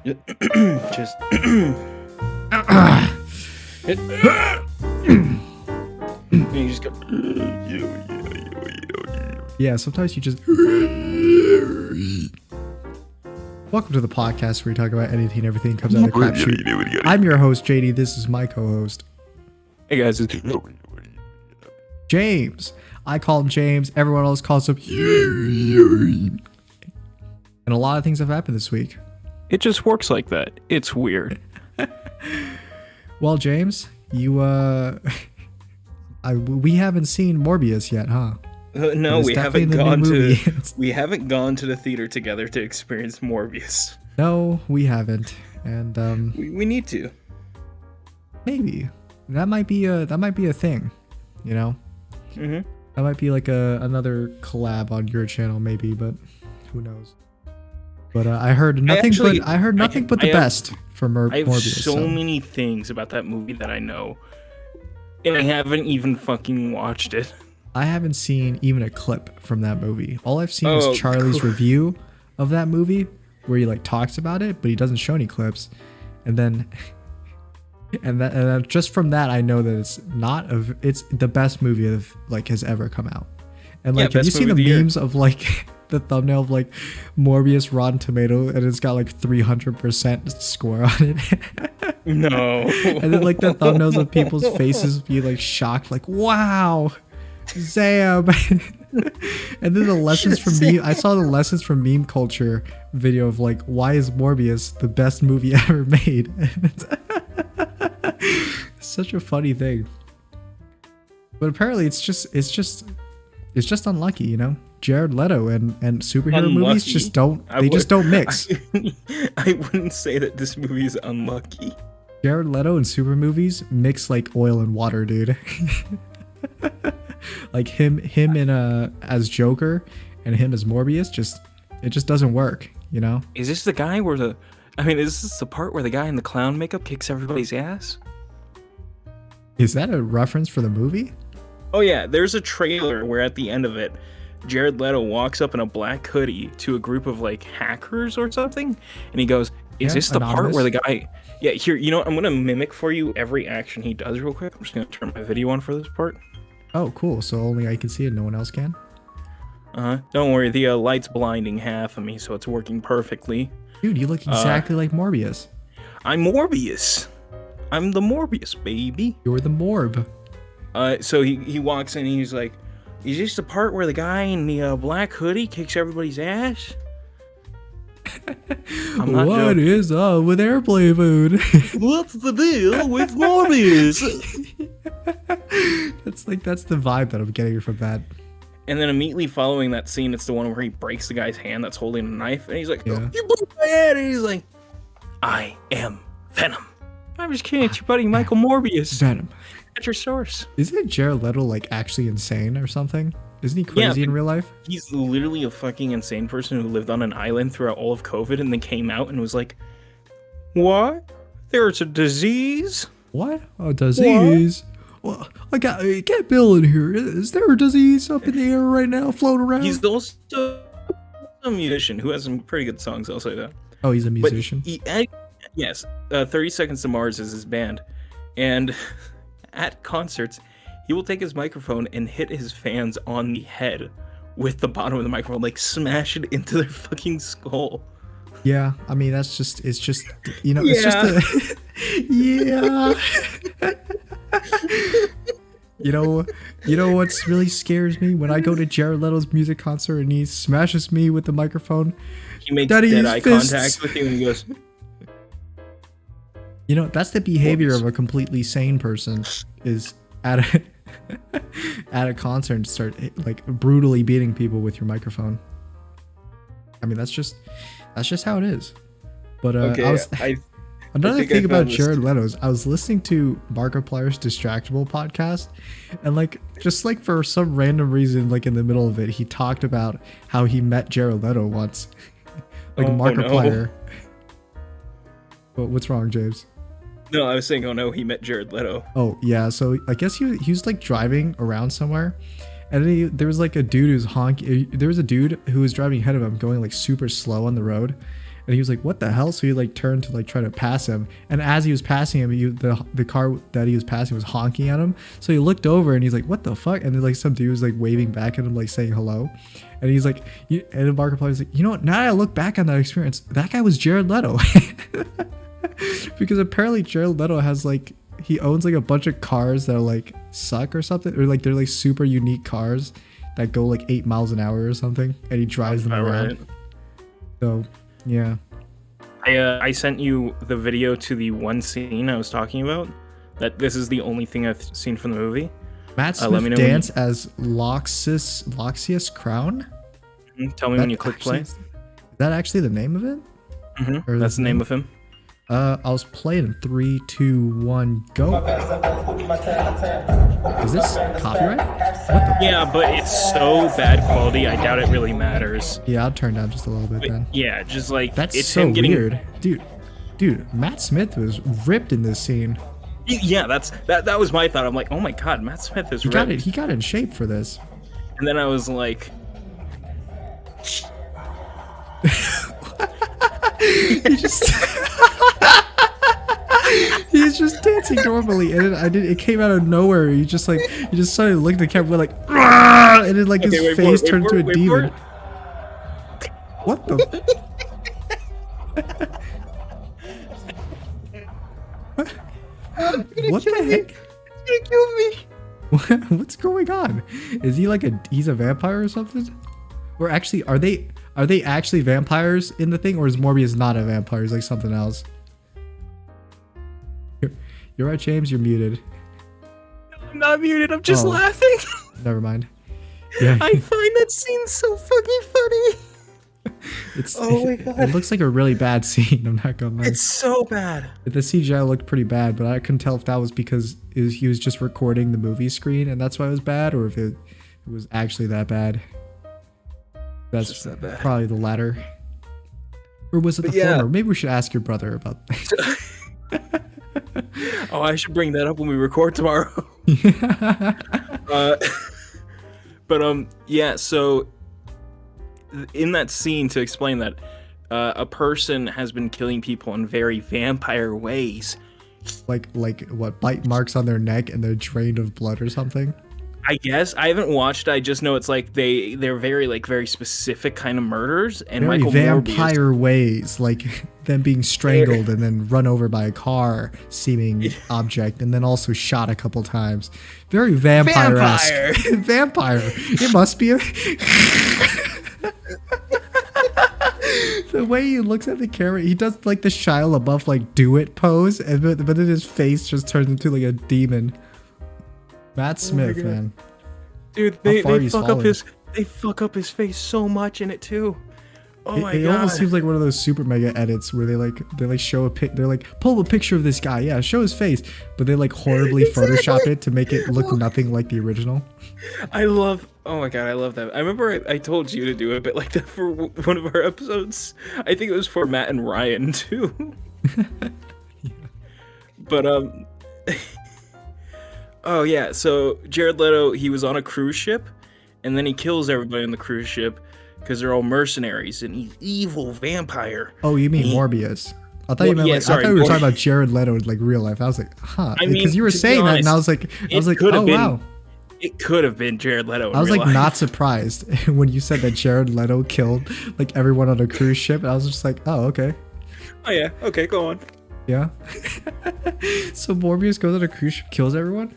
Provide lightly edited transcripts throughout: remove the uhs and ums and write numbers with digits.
Just you just go. Yeah, sometimes you just. Welcome to the podcast where we talk about anything and everything comes out of crapshoot. I'm your host, JD. This is my co-host, Hey guys, it's James. I call him James. Everyone else calls him. And a lot of things have happened this week. it just works like that. It's weird. Well, James, you we haven't seen Morbius yet, huh? No, It's we definitely haven't the new gone to movie. we haven't gone to the theater together to experience Morbius. No, we haven't, and We need to. maybe that might be a thing, you know. Mm-hmm. That might be like another collab on your channel, maybe, but who knows? But I heard nothing but the best from I have Morbius. so many things about that movie that I know, and I haven't even fucking watched it. I haven't seen even a clip from that movie. All I've seen is Oh, Charlie's cool. review of that movie, where he like talks about it, but he doesn't show any clips. And then, and just from that, I know that it's the best movie of like has ever come out. And like, have you best seen the movie of the year. memes of like the thumbnail of like Morbius Rotten Tomato, and it's got like 300% score on it? No. And then like the thumbnails of people's faces be like shocked, like wow, Zam. And then the lessons from I saw the lessons from meme culture video of like, why is Morbius the best movie ever made? It's such a funny thing. But apparently it's just unlucky, you know. Jared Leto and superhero movies Unlucky? just don't mix. I wouldn't say that this movie is unlucky. Jared Leto and super movies mix like oil and water, dude. Like him in as Joker and him as Morbius, it just doesn't work, you know? Is this the guy where is this the part where the guy in the clown makeup kicks everybody's ass? Is that a reference for the movie? Oh yeah, there's a trailer where at the end of it, Jared Leto walks up in a black hoodie to a group of like hackers or something, and he goes, "Is this the part where the guy?" Yeah, here, I'm gonna mimic for you every action he does real quick. I'm just gonna turn my video on for this part. Oh, cool. So only I can see it, no one else can? Don't worry, the light's blinding half of me, so it's working perfectly. Dude, you look exactly like Morbius. I'm Morbius. I'm the Morbius, baby. You're the Morb. So he walks in and he's like, "Is this the part where the guy in the black hoodie kicks everybody's ass?" I'm not What joking. is up with airplane food? What's the deal with Morbius? That's the vibe that I'm getting from that. And then immediately following that scene, it's the one where he breaks the guy's hand that's holding a knife, and he's like, Yeah. "You broke my hand!" And he's like, "I am Venom." I'm just kidding. It's your buddy Michael Morbius Venom. at your source. Isn't Jared Leto like actually insane or something? Isn't he crazy in real life? He's literally a fucking insane person who lived on an island throughout all of COVID and then came out and was like, "What? There's a disease?" What? Oh, disease. Well, I got Bill in here. Is there a disease up in the air right now, floating around? He's also a musician who has some pretty good songs, I'll say that. Oh, he's a But musician. yes, 30 Seconds to Mars is his band. And at concerts, he will take his microphone and hit his fans on the head with the bottom of the microphone, like smash it into their fucking skull. Yeah, I mean it's just it's just a yeah. You know what's really scares me when I go to Jared Leto's music concert and he smashes me with the microphone. He makes Daddy's dead eye fists. contact with you and he goes, You know, that's the behavior of a completely sane person, is at a concert and start like brutally beating people with your microphone. I mean, that's just how it is. But another thing about Jared Leto's, I was listening to Markiplier's Distractable podcast, and like just like for some random reason, like in the middle of it, he talked about how he met Jared Leto once, like Markiplier. No. But what's wrong, James? No, I was saying, oh no, he met Jared Leto. Oh yeah, so I guess he was like driving around somewhere, and then there was like a dude who's honking. There was a dude who was driving ahead of him, going like super slow on the road, And he was like, what the hell? So he like turned to like try to pass him. And as he was passing him, the car that he was passing was honking at him. So he looked over and he's like, what the fuck? And then like some dude was like waving back at him, like saying hello. And he's like, and then Markiplier was like, you know what? Now that I look back on that experience, that guy was Jared Leto. Because apparently Jared Leto has like, he owns like a bunch of cars that are like suck or something. Or like they're like super unique cars that go like 8 miles an hour or something. And he drives them around. Right. So... yeah. I sent you the video to the one scene I was talking about. That this is the only thing I've seen from the movie. Matt Smith dance as Loxias Crown? Tell me when you click play. Is that actually the name of it? Mm-hmm. That's the name of him. I'll play it in 3, 2, 1, go. Is this copyright? Yeah, but it's so bad quality, I doubt it really matters. Yeah, I'll turn down just a little bit then. Yeah, just like that's it's so him getting... weird, dude. Matt Smith was ripped in this scene. Yeah, that was my thought. I'm like, oh my god, Matt Smith is ripped. He got in shape for this. And then I was like, he's just dancing normally, and it came out of nowhere. He just started looking at the camera like, and then like his face turned into a demon. What the? What the heck? It's gonna kill me. What's going on? Is he like he's a vampire or something? Or actually, are they actually vampires in the thing, or is Morbius not a vampire? He's like something else. You're right, James. You're muted. I'm not muted. I'm just laughing. Never mind. Yeah. I find that scene so fucking funny. Oh my god. It looks like a really bad scene. I'm not gonna lie. It's so bad. The CGI looked pretty bad, but I couldn't tell if that was because he was just recording the movie screen and that's why it was bad, or if it was actually that bad. That's that bad. Probably the latter. Or was it the former? Maybe we should ask your brother about that. Oh, I should bring that up when we record tomorrow. Yeah, so in that scene, to explain that, a person has been killing people in very vampire ways. Like what, bite marks on their neck and they're drained of blood or something? I guess I haven't watched. I just know it's like they're very specific kind of murders, and very Michael vampire ways, like them being strangled and then run over by a car seeming object, and then also shot a couple times. Very vampire-esque. Vampire. It must be a. The way he looks at the camera, he does like the Shia LaBeouf like do it pose, and but then his face just turns into like a demon. Matt Smith, man. Dude, they fuck up his face so much in it too. Oh my god. It almost seems like one of those super mega edits where they show a pic. They're like, pull a picture of this guy. Yeah, show his face, but they like horribly Photoshop it to make it look nothing like the original. Oh my god, I love that. I remember I told you to do a bit like that for one of our episodes. I think it was for Matt and Ryan too. Yeah. But oh yeah, so Jared Leto, he was on a cruise ship, and then he kills everybody on the cruise ship because they're all mercenaries, and he's evil vampire. Oh, you mean Morbius? I thought you meant I thought we were talking about Jared Leto in like real life. I was like, huh? Because you were saying that, and I was like, oh wow. It could have been Jared Leto. I was like not surprised when you said that Jared Leto killed like everyone on a cruise ship. I was just like, oh okay. Oh yeah, okay, go on. Yeah. So Morbius goes on a cruise ship, kills everyone?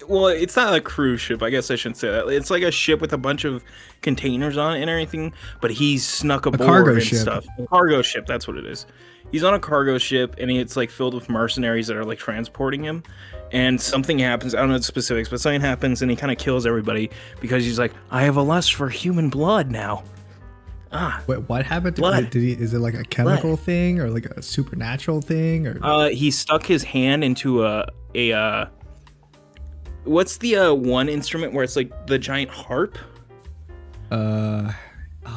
Well, it's not a cruise ship. I guess I shouldn't say that. It's like a ship with a bunch of containers on it and everything, but he's snuck aboard cargo ship. Stuff. A cargo ship, that's what it is. He's on a cargo ship, and it's like filled with mercenaries that are like transporting him, and something happens. I don't know the specifics, but something happens, and he kind of kills everybody because he's like, I have a lust for human blood now. Wait, what happened to him? Is it like a chemical thing or like a supernatural thing, or he stuck his hand into a what's the one instrument where it's like the giant harp?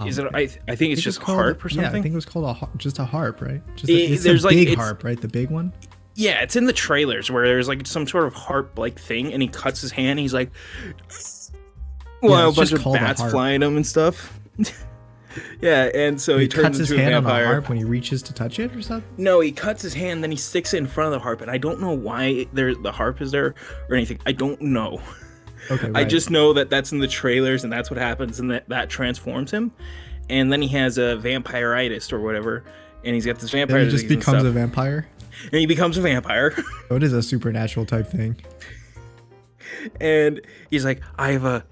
Is it? I think it's just harp or something. Yeah, I think it was called just a harp, right? It's a big harp, right? The big one. Yeah, it's in the trailers where there's like some sort of harp like thing, and he cuts his hand. And he's like, well, a bunch of bats flying him and stuff. Yeah, and so he turns cuts his into a hand on the vampire. harp when he reaches to touch it or something. No, he cuts his hand, then he sticks it in front of the harp, and I don't know why the harp is there or anything. I don't know. Okay, right. I just know that that's in the trailers, and that's what happens, and that transforms him. And then he has a vampiritis or whatever, and he's got this vampire then he disease just becomes and a stuff. vampire. And he becomes a vampire. So it is a supernatural type thing. And he's like, I have a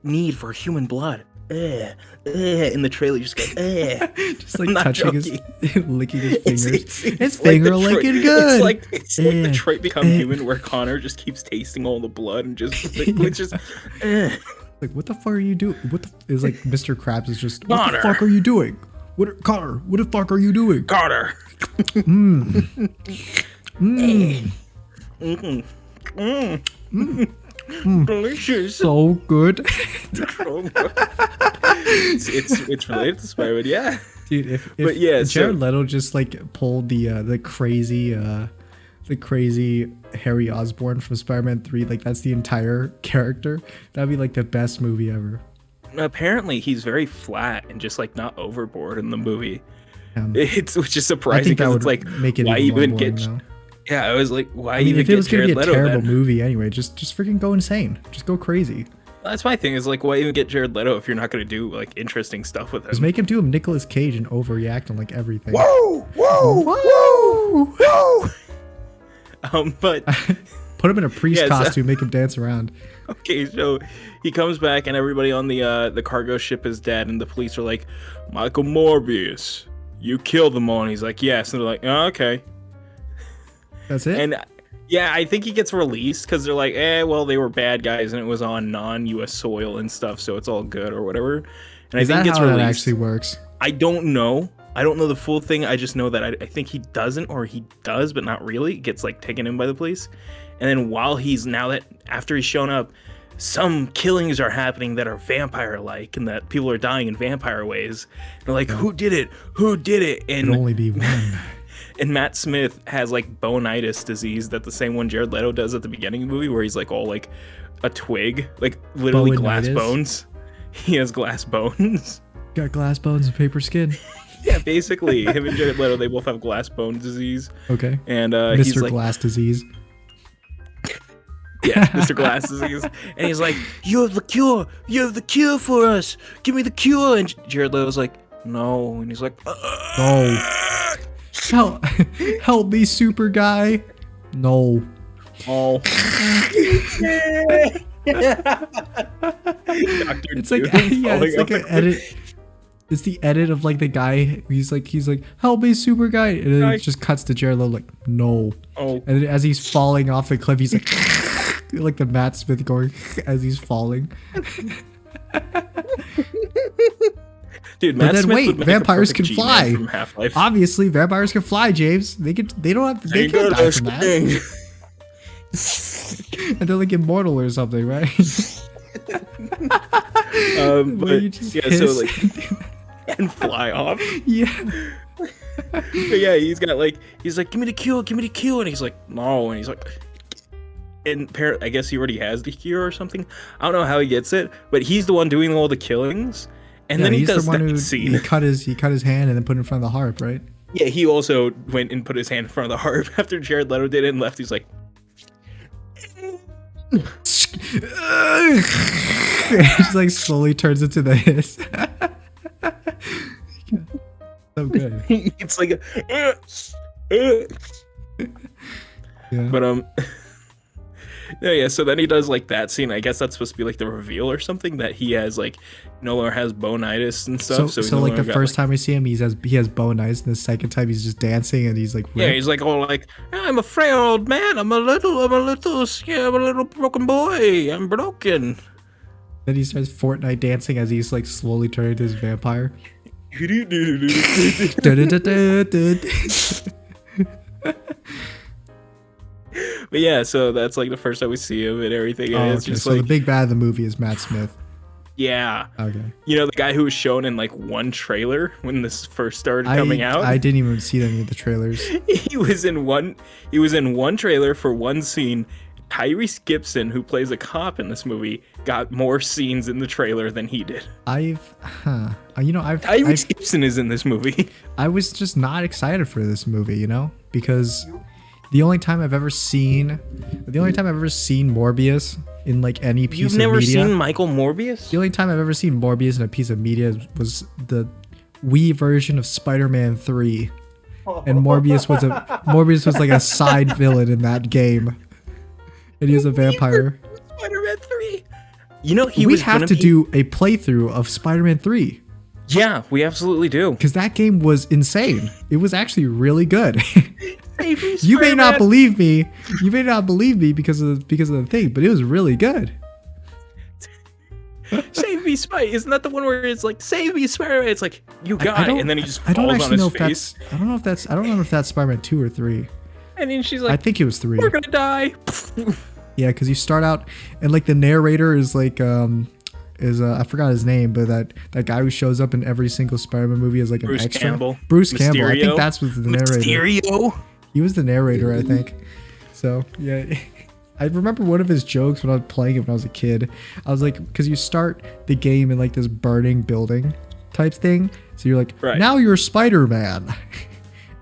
need for human blood. In the trailer, you just go, just like touching his, licking his fingers. His like finger licking good. It's like Detroit Become Human, where Connor just keeps tasting all the blood and just it's just. Like, what the fuck are you doing? What the is like Mr. Krabs is just, what Connor. the fuck are you doing? Connor, what the fuck are you doing? Carter. Delicious. So good. It's related to Spiderman, yeah. Dude, if Jared Leto just like pulled the crazy Harry Osborn from Spider-Man 3, like that's the entire character, that'd be like the best movie ever. Apparently he's very flat and just like not overboard in the movie. Which is surprising because it's like, make it why even get though. Yeah, I was like, why I mean, even if it was gonna Jared be a Leto terrible then? movie anyway, just freaking go insane, just go crazy. That's my thing, is like, why even get Jared Leto if you're not gonna do like interesting stuff with him? Just make him do a Nicolas Cage and overreact on like everything. Whoa, whoa, whoa. But put him in a priest costume, make him dance around. Okay, so he comes back and everybody on the cargo ship is dead, and the police are like, Michael Morbius, you killed them all. And he's like, yes. And they're like, oh, okay. That's it? And yeah, I think he gets released because they're like, well, they were bad guys and it was on non-US soil and stuff, so it's all good or whatever. And I think he gets how released. that actually works? I don't know. I don't know the full thing. I just know that I think he doesn't, or he does, but not really. Gets like taken in by the police. And then while after he's shown up, some killings are happening that are vampire-like, and that people are dying in vampire ways. They're like, who did it? Who did it? And it'd only be one. And Matt Smith has like bonitis disease, that the same one Jared Leto does at the beginning of the movie, where he's like all like a twig, like literally glass bones. He has glass bones. Got glass bones and paper skin. Yeah, basically, him and Jared Leto, they both have glass bone disease. Okay. And Mr. he's like, Glass disease. Yeah, Mr. Glass disease. And he's like, you have the cure. You have the cure for us. Give me the cure. And Jared Leto's like, no. And he's like, no. Help me, super guy. No. Oh. It's like, yeah, it's like an edit. It's the edit of like the guy. He's like, help me, super guy. And then it just cuts to Jared Leto like, no. Oh. And then as he's falling off the cliff, he's like the Matt Smith going as he's falling. Dude, Matt Smith wait, would make vampires a can perfect fly. G-Man from Half-Life. Obviously, vampires can fly, James. They can't die from that. And they're like immortal or something, right? But yeah, so like, and fly off. Yeah. But yeah, he's like, give me the cure, and he's like, no, and he's like, and I guess he already has the cure or something. I don't know how he gets it, but he's the one doing all the killings. And then he does that scene. He cut his hand and then put it in front of the harp, right? Yeah, he also went and put his hand in front of the harp after Jared Leto did it and left. He's like, just like slowly turns into the hiss. So good. It's like yeah. But yeah, so then he does like that scene. I guess that's supposed to be like the reveal or something, that he has like no longer has bonitis and stuff. So like the first time we see him, he has bonitis, and the second time he's just dancing and he's like ripped. Yeah, he's like, oh, like, I'm a frail old man. I'm a little broken boy. I'm broken. Then he starts Fortnite dancing as he's like slowly turning into his vampire. But yeah, so that's like the first time we see him and everything. And it's just so the big bad of the movie is Matt Smith. Yeah. Okay. You know, the guy who was shown in like one trailer when this first started coming out. I didn't even see any of the trailers. He was in one trailer for one scene, Tyrese Gibson, who plays a cop in this movie, got more scenes in the trailer than he did. Tyrese Gibson is in this movie. I was just not excited for this movie, because the only time I've ever seen Morbius in like any piece of media. You've never seen Michael Morbius? The only time I've ever seen Morbius in a piece of media was the Wii version of Spider-Man 3. And Morbius was like a side villain in that game. And he was a vampire. Spider-Man 3. We have to do a playthrough of Spider-Man 3. Yeah, we absolutely do. Because that game was insane. It was actually really good. You may not believe me. You may not believe me because of the thing, but it was really good. Save me, Spider. Isn't that the one where it's like, save me, Spider-Man? It's like, you got it, and then he just falls on his face. I don't know if that's Spider-Man 2 or 3. And then she's like, I think it was 3. We're gonna die. Yeah, because you start out and like the narrator is like I forgot his name, but that guy who shows up in every single Spider-Man movie is like an Bruce extra. Campbell. Bruce Mysterio. Campbell. I think that's was the narrator. Mysterio. He was the narrator, I think. So yeah, I remember one of his jokes when I was playing it when I was a kid. I was like, because you start the game in like this burning building type thing, so you're like, now you're Spider-Man.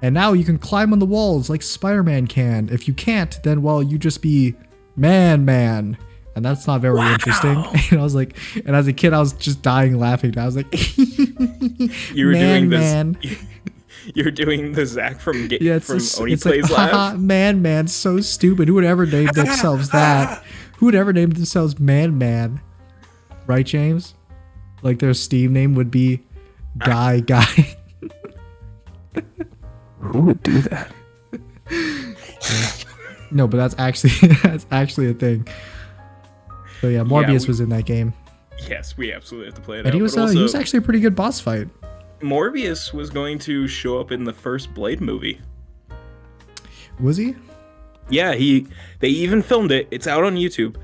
And now you can climb on the walls like Spider-Man can. If you can't, then well, you just be man. And that's not very interesting. And I was like, and as a kid, I was just dying laughing. I was like, you were doing this. You're doing the Zach from Oni Plays laugh. Man, so stupid. Who would ever name themselves that? Who would ever name themselves Man? Right, James? Like their Steam name would be Guy. Who would do that? No, but that's actually a thing. So yeah, Morbius was in that game. Yes, we absolutely have to play it. And he was actually a pretty good boss fight. Morbius was going to show up in the first Blade movie. Was he? Yeah, they even filmed it. It's out on YouTube.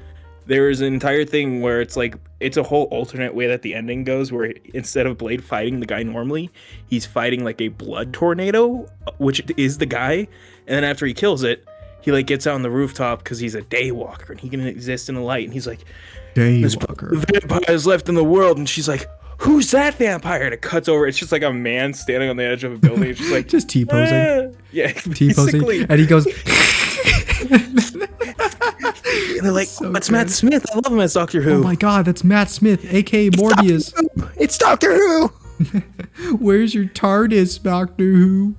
There's an entire thing where it's like, it's a whole alternate way that the ending goes, where instead of Blade fighting the guy normally, he's fighting like a blood tornado, which is the guy. And then after he kills it, he like gets out on the rooftop because he's a daywalker and he can exist in the light. And he's like, daywalker. The vampire is left in the world. And she's like, who's that vampire? And it cuts over. It's just like a man standing on the edge of a building. It's just like just T-posing. Yeah, T-posing. And he goes. And they're like, so that's good. Matt Smith. I love him as Doctor Who. Oh my God, that's Matt Smith, aka Morbius. It's Doctor Who. Where's your TARDIS, Doctor Who?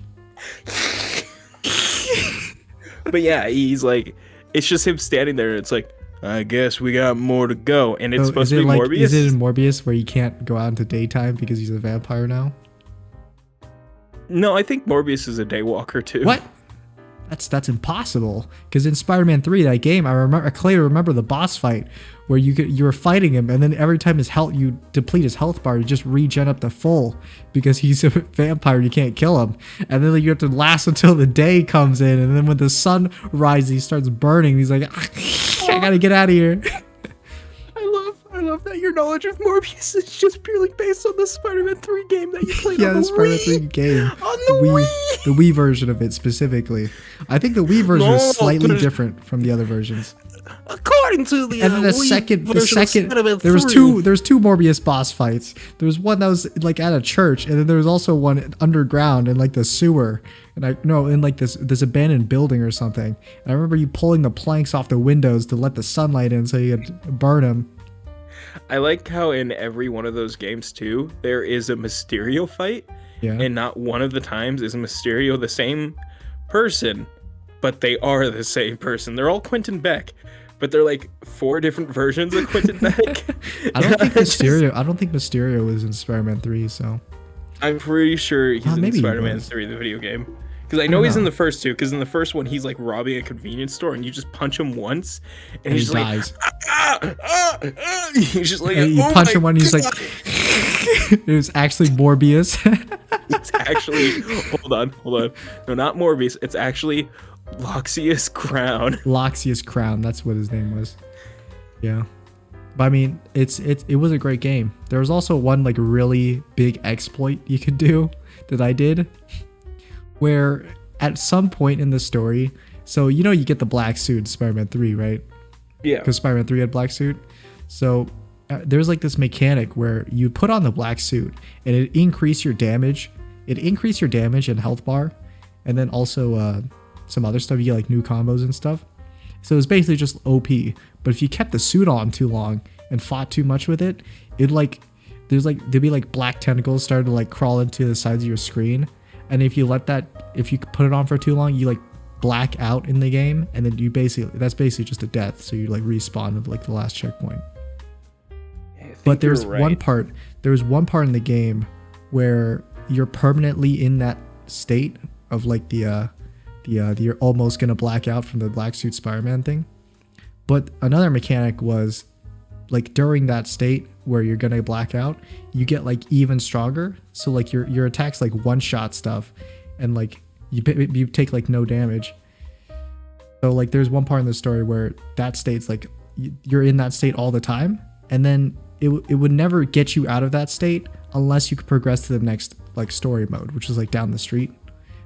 But yeah, he's like, it's just him standing there. And it's like, I guess we got more to go. And it's supposed to be like, Morbius. Is it in Morbius where you can't go out into daytime because he's a vampire now? No, I think Morbius is a daywalker too. What? That's impossible. Because in Spider-Man 3, that game, I clearly remember the boss fight where you were fighting him, and then every time you deplete his health bar, you just regen up to full because he's a vampire. You can't kill him, and then you have to last until the day comes in, and then when the sun rises, he starts burning. He's like, I gotta get out of here. I love that your knowledge of Morbius is just purely based on the Spider-Man 3 game that you played on the Spider-Man 3 game. On the Wii. The Wii version of it specifically. I think the Wii version is slightly different from the other versions. According to the and then there was two Morbius boss fights. There was one that was like at a church, and then there was also one underground in like the sewer, in like this abandoned building or something. And I remember you pulling the planks off the windows to let the sunlight in so you could burn them. I like how in every one of those games too, there is a Mysterio fight, and not one of the times is Mysterio the same person, but they are the same person. They're all Quentin Beck, but they're like 4 different versions of Quentin Beck. I don't think Mysterio was in Spider-Man 3, so I'm pretty sure he's in Spider-Man 3, the video game. Because I know he's in the first 2, because in the first one, he's like robbing a convenience store, and you just punch him once, and he's he dies. He's just like, you punch him one, and he's like, it was actually Morbius. It's actually, hold on. No, not Morbius. It's actually Loxius Crown. Loxius Crown, that's what his name was. Yeah. But I mean, it was a great game. There was also one like really big exploit you could do that I did, where at some point in the story, so you get the black suit in Spider-Man 3, right? Yeah. Because Spider-Man 3 had black suit. So there's like this mechanic where you put on the black suit and it increase your damage. It increase your damage and health bar, and then also some other stuff. You get like new combos and stuff. So it's basically just OP. But if you kept the suit on too long and fought too much with it, there'd be like black tentacles starting to like crawl into the sides of your screen. And if you put it on for too long, you like black out in the game, and then that's basically just a death. So you like respawn at like the last checkpoint. But there's one part in the game where you're permanently in that state of like the you're almost gonna black out from the black suit Spider-Man thing. But another mechanic was like during that state where you're gonna black out, you get like even stronger. So like your attacks like one shot stuff, and like you take like no damage. So like there's one part in the story where that state's like you're in that state all the time, and then it would never get you out of that state unless you could progress to the next like story mode, which is like down the street.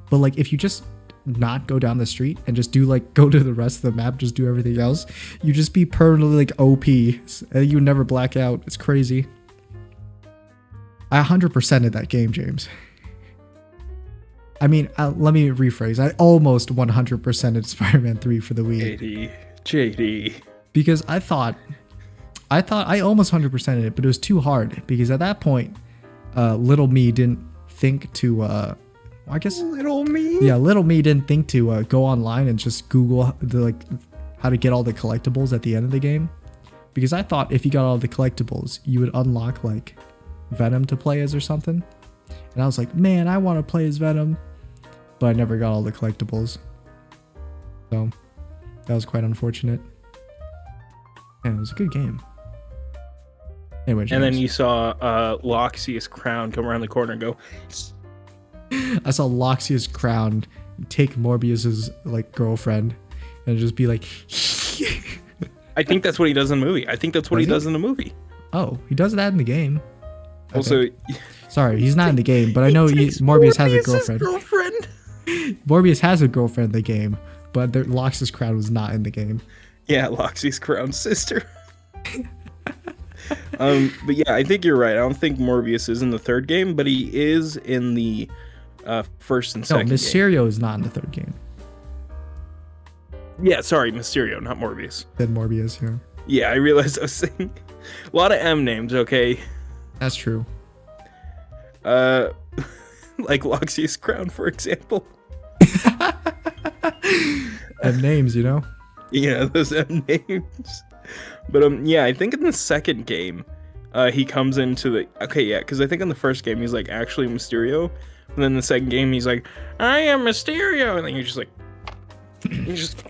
But like if you just not go down the street and just do like go to the rest of the map, just do everything else, you just be permanently like OP and you never black out. It's crazy. I 100%ed that game, James. I mean, let me rephrase. I almost 100%ed Spider-Man 3 for the Wii. JD. Because I thought I almost 100%ed it, but it was too hard because at that point, little me didn't think to I guess little me didn't think to go online and just Google how to get all the collectibles at the end of the game, because I thought if you got all the collectibles, you would unlock like Venom to play as or something. And I was like, man, I want to play as Venom, but I never got all the collectibles. So that was quite unfortunate. And it was a good game. Anyway, James. And then you saw Loxia's crown come around the corner and go. I saw Loxia's crown take Morbius's like girlfriend and just be like. I think that's what he does in the movie. He does in the movie. Oh, he does that in the game. Also, sorry, he's not in the game, but I know Morbius has a girlfriend. Morbius has a girlfriend in the game, but Loxia's crown was not in the game. Yeah, Loxia's crown sister. But yeah, I think you're right. I don't think Morbius is in the third game, but he is in the first and second. No, Mysterio is not in the third game. Yeah, sorry, Mysterio, not Morbius. Then Morbius, yeah. Yeah, I realized I was saying a lot of M names. Okay, that's true. Like Loxia's crown, for example. M names, you know. Yeah, those M names. But yeah, I think in the second game, he comes into the because I think in the first game he's like actually Mysterio, and then in the second game he's like, I am Mysterio, and then you're just like, you just.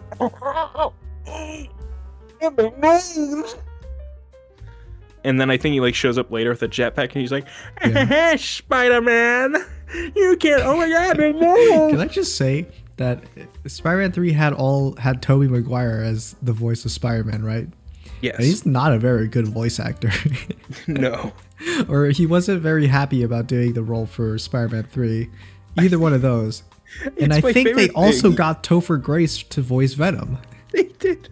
And then I think he like shows up later with a jetpack, and he's like, yeah. Spider-Man, you can't. Oh my God, no. Can I just say that Spider-Man 3 had Tobey Maguire as the voice of Spider-Man, right? Yes. And he's not a very good voice actor. No. Or he wasn't very happy about doing the role for Spider-Man 3. Either one of those. And I think they also got Topher Grace to voice Venom. They did.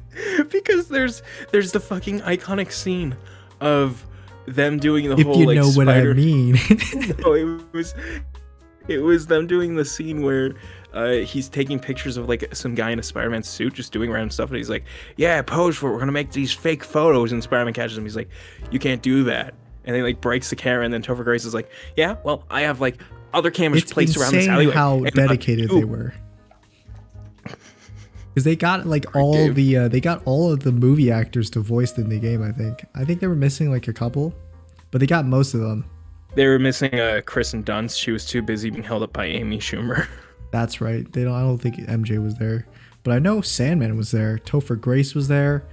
Because there's the fucking iconic scene of them doing the whole like, if you know what I mean. No, it was them doing the scene where he's taking pictures of like some guy in a Spider-Man suit just doing random stuff, and he's like, yeah, pose for it, we're gonna make these fake photos, and Spider-Man catches him. He's like, you can't do that, and he like breaks the camera, and then Topher Grace is like, yeah, well, I have like other cameras placed around this alleyway. It's insane how dedicated they were, because they got like all of the movie actors to voice in the game. I think they were missing like a couple, but they got most of them. They were missing Kristen Dunst. She was too busy being held up by Amy Schumer. That's right. I don't think MJ was there, but I know Sandman was there. Topher Grace was there.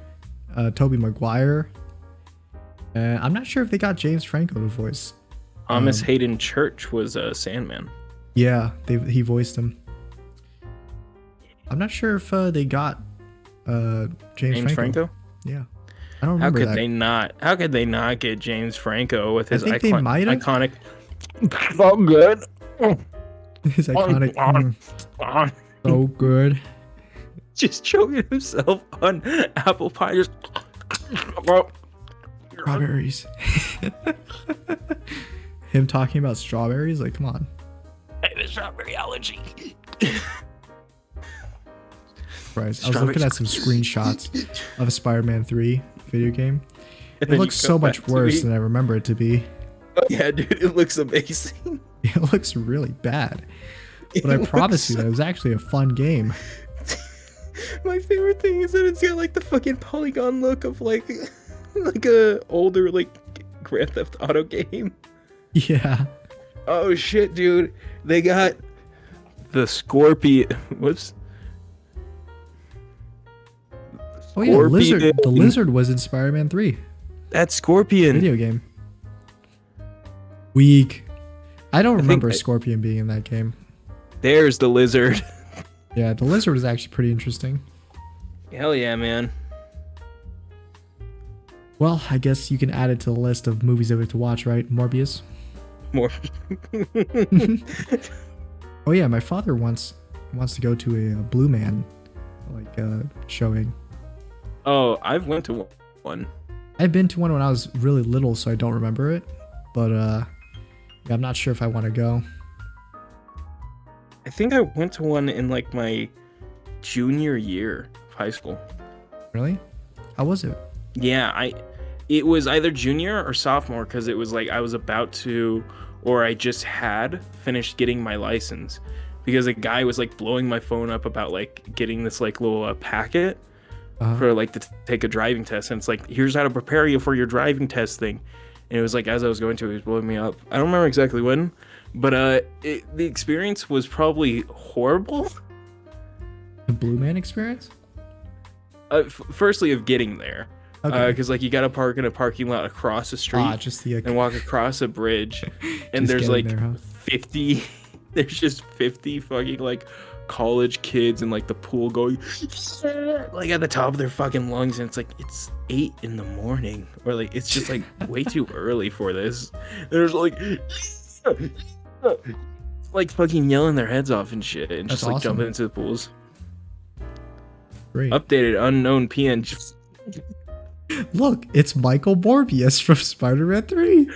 Tobey Maguire. I'm not sure if they got James Franco to voice. Thomas Hayden Church was Sandman. Yeah, he voiced him. I'm not sure if they got James Franco. Yeah, I don't remember that. How could they not get James Franco with his iconic? So good. His iconic. So good. just choking himself on apple pie. Just strawberries. Him talking about strawberries, like, come on. I have a strawberry allergy. Right. I was looking at some screenshots of Spider-Man 3 video game. It looks so much worse than I remember it to be. Oh, yeah, dude, it looks amazing. It looks really bad. But I promise you that it was actually a fun game. My favorite thing is that it's got like the fucking polygon look of like a older like Grand Theft Auto game. Yeah. Oh shit, dude. They got the Scorpion. Whoops. Oh yeah, the lizard was in Spider-Man 3. That Scorpion video game. Weak. I don't remember Scorpion being in that game. There's the lizard. Yeah, the lizard is actually pretty interesting. Hell yeah, man. Well, I guess you can add it to the list of movies that we have to watch, right? Morbius? More. Oh yeah, my father wants to go to a Blue Man showing. Oh, I've went to one. I've been to one when I was really little, so I don't remember it. But yeah, I'm not sure if I want to go. I think I went to one in like my junior year of high school. Really? How was it? Yeah, it was either junior or sophomore because it was like I was about to, or I just had finished getting my license because a guy was like blowing my phone up about like getting this like little packet for like to take a driving test, and it's like, here's how to prepare you for your driving test thing. And it was like as I was going to, he was blowing me up. I don't remember exactly when, but the experience was probably horrible. The Blue Man experience? Firstly, of getting there. Okay. Because like you gotta park in a parking lot across the street and walk across a bridge, and there's like 50. There's just 50 fucking like college kids in like the pool going like at the top of their fucking lungs, and it's like it's 8 a.m. or like it's just like way too early for this. There's like fucking yelling their heads off and shit, and just like jumping into the pools. Great. Updated unknown PN. Look, it's Michael Morbius from Spider-Man 3.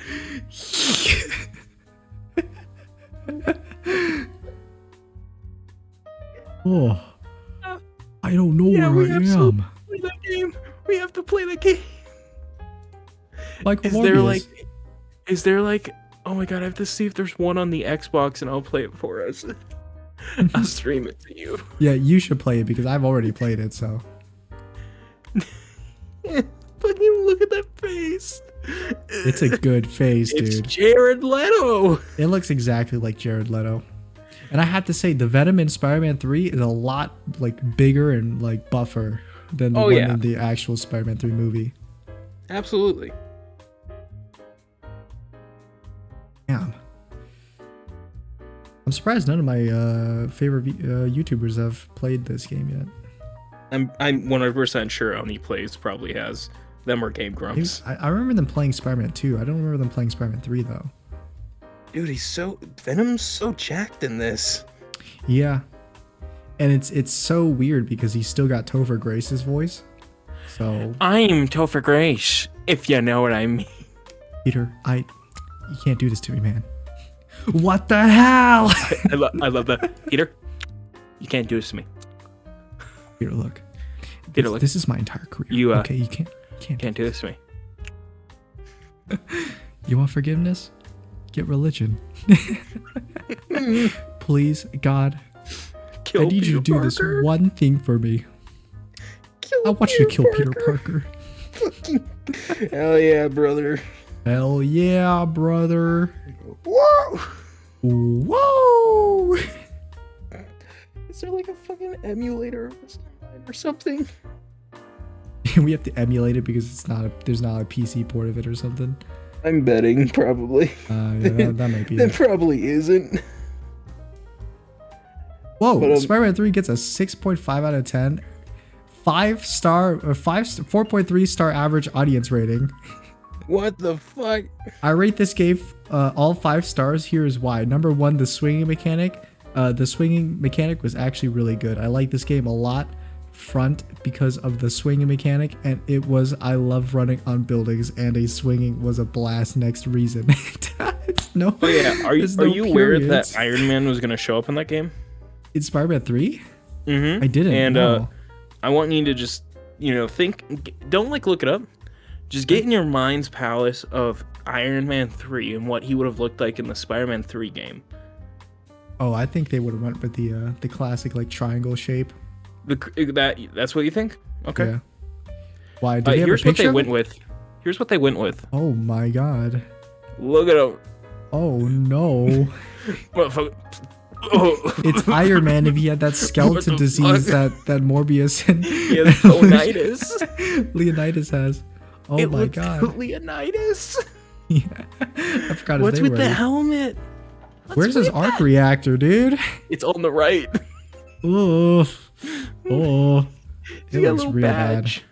Oh, I don't know where I am. We have to play the game. Michael Morbius. Is there like, oh my god, I have to see if there's one on the Xbox and I'll play it for us. I'll stream it to you. Yeah, you should play it because I've already played it, so. Fucking look at that face. It's a good face, dude. It's Jared Leto. It looks exactly like Jared Leto. And I have to say, the Venom in Spider-Man 3 is a lot like bigger and like buffer than the one in the actual Spider-Man 3 movie. Absolutely. Damn. I'm surprised none of my favorite YouTubers have played this game yet. I'm 100% sure Oni Plays probably has them or Game Grumps. I remember them playing Spider-Man 2. I don't remember them playing Spider-Man 3 though. Dude, Venom's so jacked in this. Yeah. And it's so weird because he's still got Topher Grace's voice. So I'm Topher Grace, if you know what I mean. Peter, you can't do this to me, man. What the hell? I love that. Peter, you can't do this to me. Peter, look. Peter, look. This is my entire career. Okay, you can't do this to me. You want forgiveness? Get religion. Please, God. I need you to do this one thing for me. I want you to kill Peter Parker. Hell yeah, brother. Hell yeah, brother. Whoa! Whoa! Is there like a fucking emulator or something? We have to emulate it because there's not a PC port of it or something. I'm betting, probably. Yeah, that might be That probably isn't. Whoa, Spider-Man 3 gets a 6.5 out of 10. 4.3 star average audience rating. What the fuck? I rate this game all 5 stars. Here is why. Number 1, the swinging mechanic. The swinging mechanic was actually really good. I like this game a lot front because of the swinging mechanic, and it was I love running on buildings, and a swinging was a blast. Next reason. No. Oh yeah, are you aware that Iron Man was gonna show up in that game? In Spider-Man 3? Mm-hmm. I didn't. And no. I want you to just think. Don't look it up. Just get in your mind's palace of Iron Man 3 and what he would have looked like in the Spider-Man 3 game. Oh, I think they would have went with the classic like triangle shape. That's what you think? Okay. Yeah. Why? Did they have here's a picture? What they went with. Here's what they went with. Oh my god. Look at him. Oh no. Motherfucker. Oh. It's Iron Man if he had that skeleton disease that Morbius and Leonidas has. Oh my god. Leonidas. Yeah. I forgot his What's name with the helmet? Where's his arc reactor, dude? It's on the right. Oh. It looks real badge.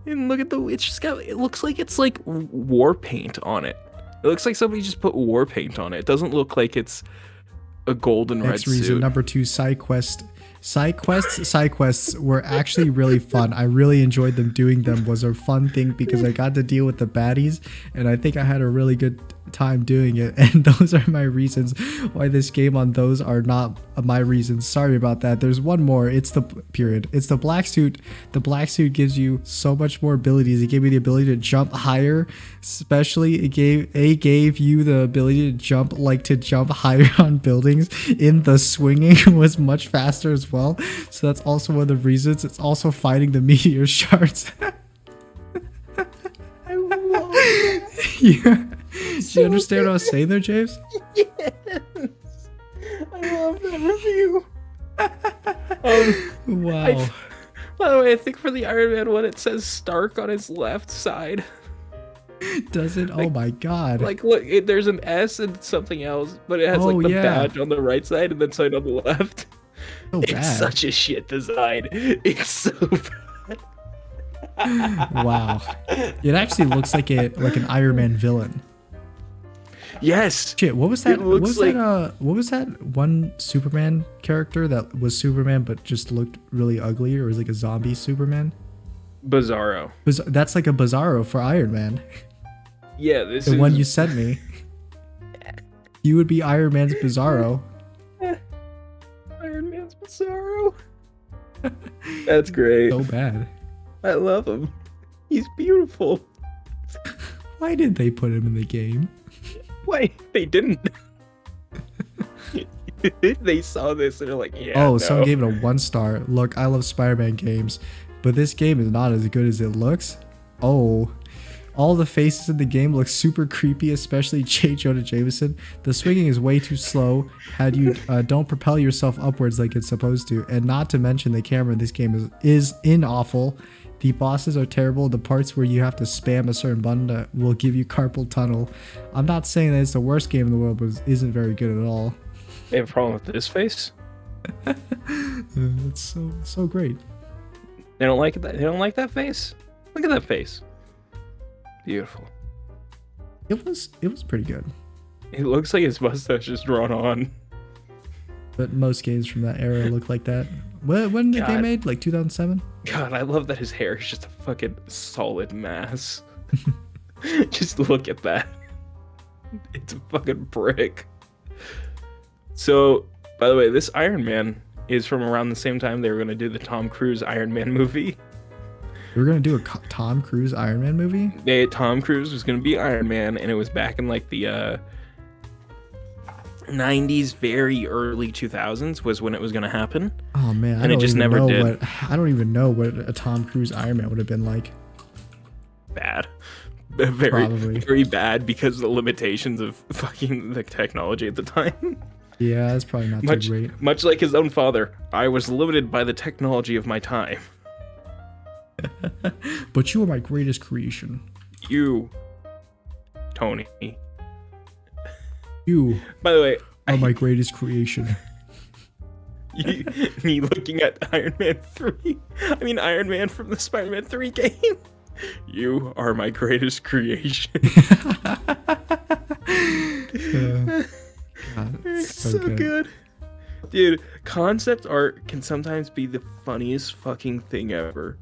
Bad. And look at it looks like it's like war paint on it. It looks like somebody just put war paint on it. It doesn't look like it's a golden red suit. Next reason, number 2, side quest. Side quests were actually really fun. I really enjoyed them. Doing them was a fun thing because I got to deal with the baddies, and I think I had a really good time doing it. And those are my reasons why this game on those are not my reasons. Sorry about that. There's one more. It's the black suit. The black suit gives you so much more abilities. It gave me the ability to jump higher, especially it gave you the ability to jump higher on buildings. In the swinging was much faster as well. So that's also one of the reasons. It's also fighting the meteor shards. I love it. Yeah. Do you understand what I was saying there, James? Yes. I love that review. Wow. By the way, I think for the Iron Man one, it says Stark on his left side. Does it? Oh my god. Like, look, there's an S and something else, but it has the badge on the right side and then something on the left. So it's bad. Such a shit design. It's so bad. Wow. It actually looks like an Iron Man villain. Yes. Shit, what was that? What was that one Superman character that was Superman but just looked really ugly, or was like a zombie Superman? Bizarro. That's like a Bizarro for Iron Man. Yeah, the one you sent me. You would be Iron Man's Bizarro. Iron Man's Bizarro. That's great. So bad. I love him. He's beautiful. Why did they put him in the game? Why? They didn't. They saw this and they're like, yeah. Oh, someone gave it a 1 star. Look, I love Spider-Man games, but this game is not as good as it looks. Oh, all the faces in the game look super creepy, especially J. Jonah Jameson. The swinging is way too slow. Had you don't propel yourself upwards like it's supposed to, and not to mention the camera in this game is awful. The bosses are terrible. The parts where you have to spam a certain button will give you carpal tunnel. I'm not saying that it's the worst game in the world, but it isn't very good at all. They have a problem with this face? It's so great. They don't like that. They don't like that face. Look at that face. Beautiful. It was pretty good. It looks like his mustache is drawn on. But most games from that era look like that. When did the game made? Like 2007? God, I love that his hair is just a fucking solid mass. Just look at that. It's a fucking brick. So, by the way, this Iron Man is from around the same time they were going to do the Tom Cruise Iron Man movie. They were going to do a Tom Cruise Iron Man movie? Tom Cruise was going to be Iron Man, and it was back in like the 90s, very early 2000s was when it was going to happen. Oh man, and it just never did. I don't even know what a Tom Cruise Iron Man would have been like. Bad. Very bad because of the limitations of fucking the technology at the time. Yeah, that's probably not too great. Much like his own father, I was limited by the technology of my time. But you are my greatest creation. You, Tony. You, by the way, are my greatest creation. Me looking at Iron Man 3. I mean, Iron Man from the Spider-Man 3 game. You are my greatest creation. God, it's so good. Dude, concept art can sometimes be the funniest fucking thing ever.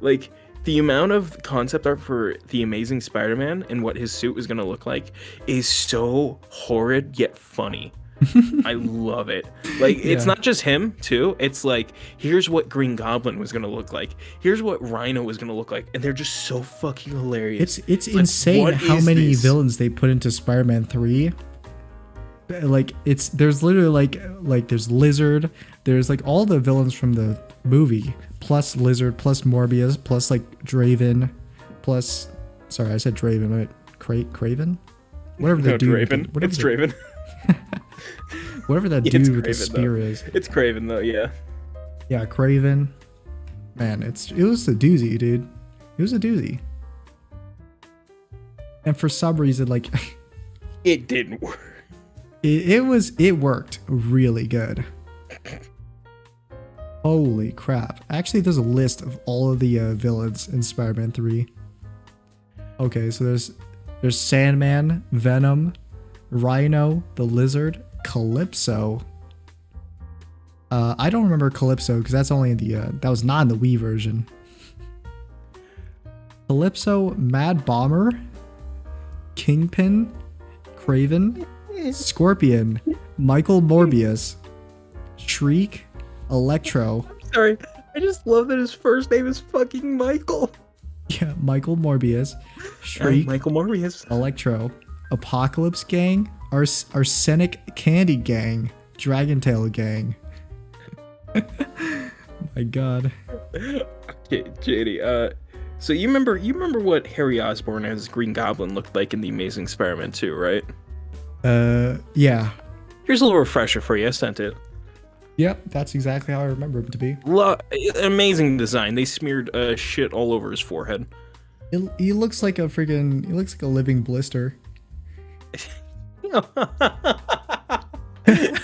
Like, the amount of concept art for the Amazing Spider-Man and what his suit was gonna look like is so horrid yet funny. I love it. Like, it's not just him, too. It's like, here's what Green Goblin was gonna look like. Here's what Rhino was gonna look like, and they're just so fucking hilarious. It's insane like, how many villains they put into Spider-Man 3. Like, there's literally like there's Lizard, there's like all the villains from the movie, plus Lizard, plus Morbius, plus like Draven, plus, sorry, I said Draven, right? Craven? Whatever the dude. Draven. It's Draven. Whatever that dude with the spear is. It's Craven though, yeah. Yeah, Craven. Man, it was a doozy, dude. It was a doozy. And for some reason, like, it didn't work. It worked really good. Holy crap. Actually, there's a list of all of the villains in Spider-Man 3. Okay, so there's Sandman, Venom, Rhino, the Lizard, Calypso. I don't remember Calypso because that's only in the that was not in the Wii version. Calypso, Mad Bomber, Kingpin, Craven, Scorpion, Michael Morbius, Shriek, Electro. I'm sorry, I just love that his first name is fucking Michael. Yeah, Michael Morbius, Shriek, Michael Morbius, Electro, Apocalypse Gang, Arsenic Candy Gang, Dragon Tail Gang. My God. Okay, JD. So you remember what Harry Osborn as Green Goblin looked like in the Amazing Spider-Man 2, right? Yeah. Here's a little refresher for you. I sent it. Yep, that's exactly how I remember him to be. Amazing design. They smeared shit all over his forehead. He looks like a freaking. He looks like a living blister.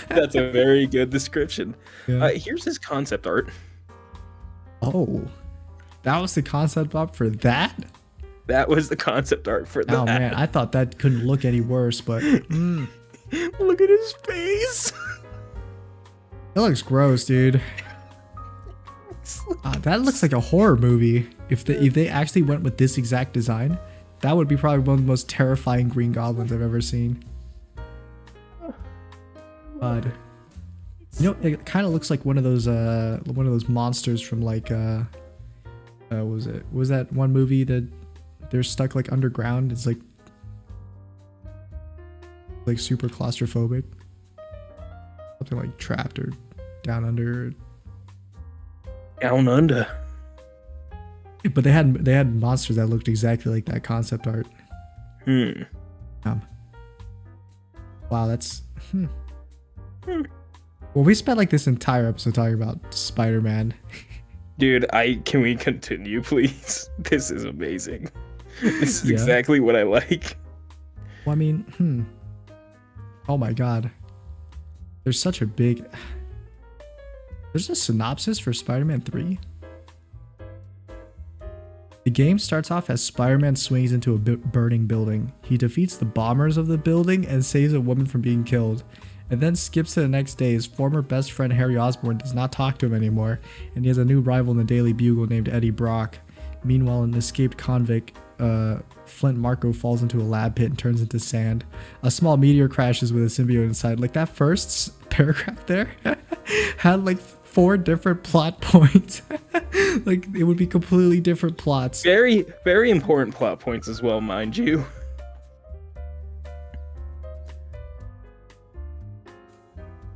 That's a very good description. Yeah. Here's his concept art. Oh, that was the concept art for that? That was the concept art for that. Oh man, I thought that couldn't look any worse, but look at his face. That looks gross, dude. That looks like a horror movie. If they actually went with this exact design, that would be probably one of the most terrifying Green Goblins I've ever seen. God. You know, it kind of looks like one of those monsters from like was that one movie that they're stuck like underground? It's like super claustrophobic. Something like Trapped or Down Under. Down Under. But they had monsters that looked exactly like that concept art. Wow, that's Well, we spent like this entire episode talking about Spider-Man. Dude, can we continue, please? This is amazing. This is exactly what I like. Well, I mean, oh my God. There's such a big... There's a synopsis for Spider-Man 3. The game starts off as Spider-Man swings into a burning building. He defeats the bombers of the building and saves a woman from being killed. And then skips to the next day. His former best friend Harry Osborn does not talk to him anymore, and he has a new rival in the Daily Bugle named Eddie Brock. Meanwhile, an escaped convict, Flint Marko, falls into a lab pit and turns into sand. A small meteor crashes with a symbiote inside. Like, that first paragraph there had like 4 different plot points. Like, it would be completely different plots. Very, very important plot points as well, mind you.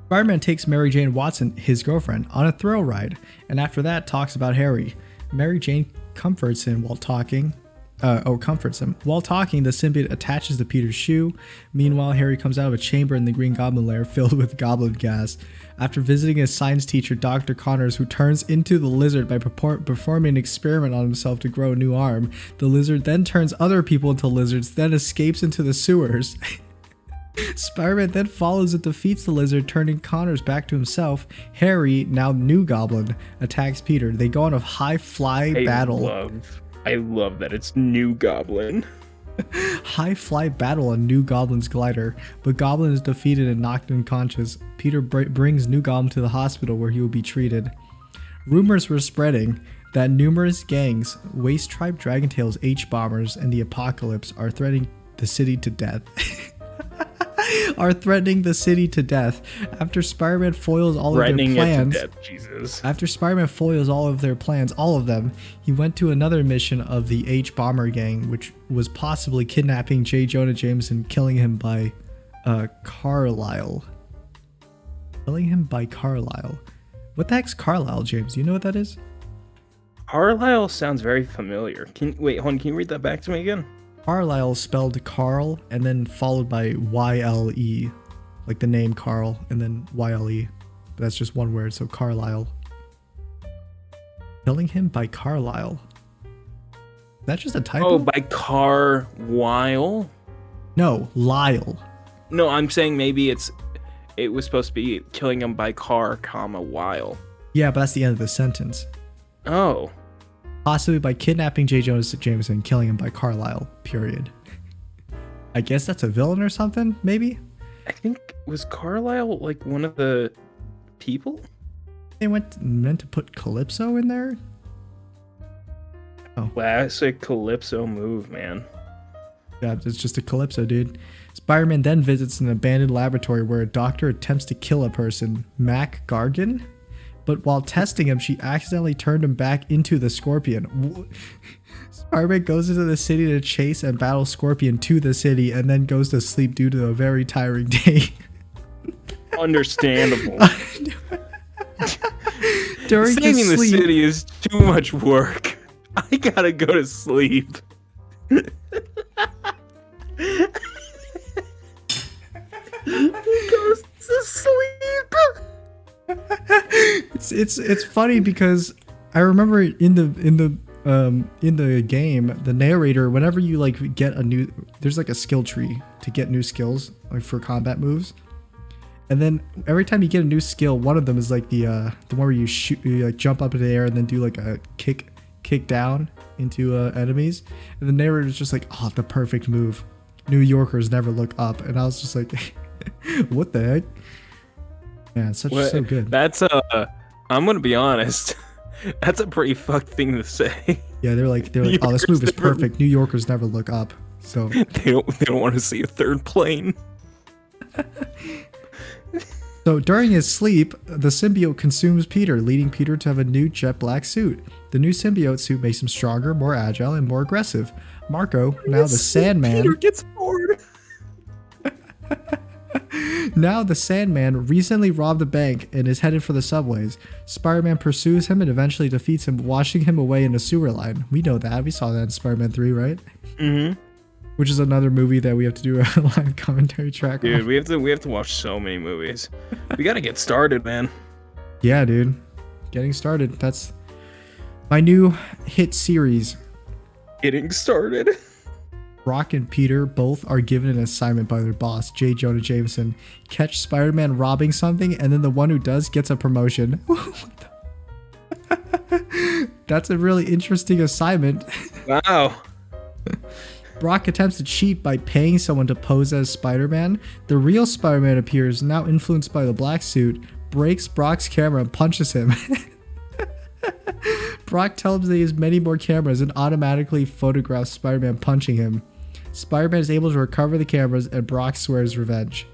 Spider-Man takes Mary Jane Watson, his girlfriend, on a thrill ride, and after that talks about Harry. Mary Jane comforts him while talking. The symbiote attaches to Peter's shoe. Meanwhile, Harry comes out of a chamber in the Green Goblin lair filled with goblin gas. After visiting his science teacher, Dr. Connors, who turns into the Lizard by performing an experiment on himself to grow a new arm, the Lizard then turns other people into lizards, then escapes into the sewers. Spider-Man then follows and defeats the Lizard, turning Connors back to himself. Harry, now new Goblin, attacks Peter. They go on a high-fly battle. I love that it's New Goblin. High flight battle on New Goblin's glider, but Goblin is defeated and knocked unconscious. Peter brings New Goblin to the hospital where he will be treated. Rumors were spreading that numerous gangs, Waste Tribe, Dragontails, H-Bombers, and the Apocalypse are threatening the city to death. After Spider-Man foils all of their plans. After Spider-Man foils all of their plans, all of them, he went to another mission of the H-Bomber gang, which was possibly kidnapping J. Jonah Jameson, killing him by Carlisle. What the heck's Carlisle, James? Do you know what that is? Carlisle sounds very familiar. Wait, hold on, can you read that back to me again? Carlisle spelled Carl and then followed by Y-L-E, like the name Carl and then Y-L-E. But that's just one word, so Carlisle. Killing him by Carlisle. Is that just a typo? Oh, by Carlisle? No, Lyle. No, I'm saying maybe it was supposed to be killing him by car, comma, while. Yeah, but that's the end of the sentence. Oh. Possibly by kidnapping J. Jonah Jameson, killing him by Carlisle, period. I guess that's a villain or something, maybe? I think, was Carlisle like one of the people? They meant to put Calypso in there? Oh. Classic Calypso move, man. Yeah, it's just a Calypso, dude. Spider-Man then visits an abandoned laboratory where a doctor attempts to kill a person, Mac Gargan. But while testing him, she accidentally turned him back into the Scorpion. Spider-Man goes into the city to chase and battle Scorpion to the city and then goes to sleep due to a very tiring day. Understandable. During Saving the city is too much work. I gotta go to sleep. He goes to sleep. It's funny because I remember in the game, the narrator, whenever you like get a new, there's like a skill tree to get new skills like for combat moves, and then every time you get a new skill, one of them is like the one where you shoot, you like jump up in the air and then do like a kick down into enemies, and the narrator is just like, oh, the perfect move. New Yorkers never look up, and I was just like, what the heck? Yeah, it's so good. That's I'm gonna be honest. That's a pretty fucked thing to say. Yeah, they're like, oh, this move is perfect. New Yorkers never look up, so they don't want to see a third plane. So during his sleep, the symbiote consumes Peter, leading Peter to have a new jet black suit. The new symbiote suit makes him stronger, more agile, and more aggressive. Marco, now the Sandman. Peter gets bored. Now the Sandman recently robbed a bank and is headed for the subways. Spider-Man pursues him and eventually defeats him, washing him away in a sewer line. We know that. We saw that in Spider-Man 3, right? Mm-hmm. Which is another movie that we have to do a live commentary track on. Dude, we have to watch so many movies. We gotta get started, man. Yeah, dude. Getting started. That's my new hit series. Getting started. Brock and Peter both are given an assignment by their boss, J. Jonah Jameson. Catch Spider-Man robbing something, and then the one who does gets a promotion. That's a really interesting assignment. Wow. Brock attempts to cheat by paying someone to pose as Spider-Man. The real Spider-Man appears, now influenced by the black suit, breaks Brock's camera and punches him. Brock tells him that he has many more cameras and automatically photographs Spider-Man punching him. Spider-Man is able to recover the cameras and Brock swears revenge.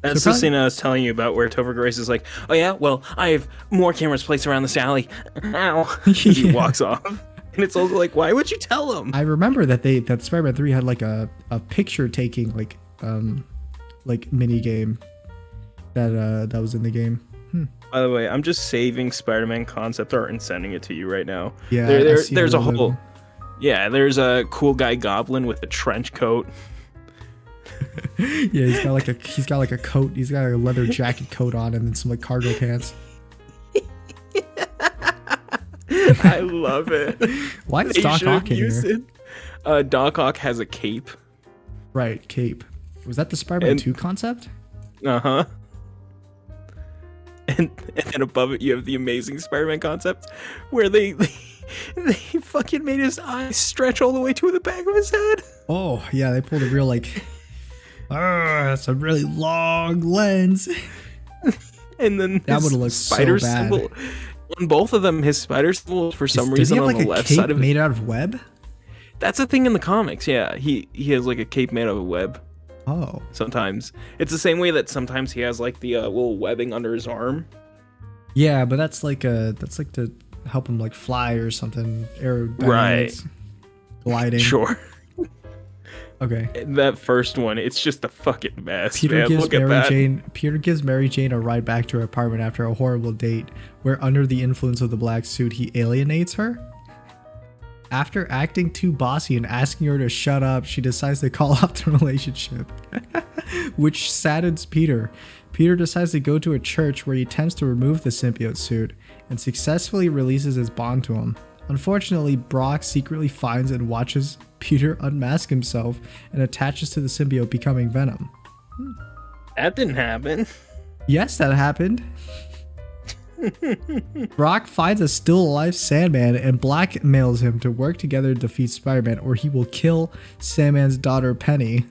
That's the scene I was telling you about where Topher Grace is like, oh yeah, well, I have more cameras placed around this alley. Ow. Yeah. He walks off. And it's also like, why would you tell him? I remember that that Spider-Man 3 had like a picture taking like mini game that was in the game. By the way, I'm just saving Spider-Man concept art and sending it to you right now. Yeah, there's a whole. Yeah, there's a cool guy goblin with a trench coat. Yeah, he's got like a coat. He's got a leather jacket coat on and then some like cargo pants. I love it. Why is Doc Ock in here? Doc Ock has a cape. Right, cape. Was that the Spider-Man 2 concept? Uh-huh. And then above it you have the Amazing Spider-Man concept where they They fucking made his eyes stretch all the way to the back of his head. Oh, yeah, they pulled a real, like, that's a really long lens. And then that would have looked spider so bad. symbol on both of them. His spider symbol for some reason on the left side of it. Made out of web? That's a thing in the comics. Yeah, he has like a cape made out of web. Oh. Sometimes it's the same way that sometimes he has like the little webbing under his arm. Yeah, but that's like to help him like fly or something. Aerodynamics, right. Gliding. Sure. Okay. That first one, it's just a fucking mess. Peter man. gives Mary Jane a ride back to her apartment after a horrible date, where under the influence of the black suit, he alienates her. After acting too bossy and asking her to shut up, she decides to call off the relationship, which saddens Peter. Peter decides to go to a church where he attempts to remove the symbiote suit and successfully releases his bond to him. Unfortunately, Brock secretly finds and watches Peter unmask himself and attaches to the symbiote, becoming Venom. That didn't happen. Yes, that happened. Brock finds a still alive Sandman and blackmails him to work together to defeat Spider-Man, or he will kill Sandman's daughter Penny.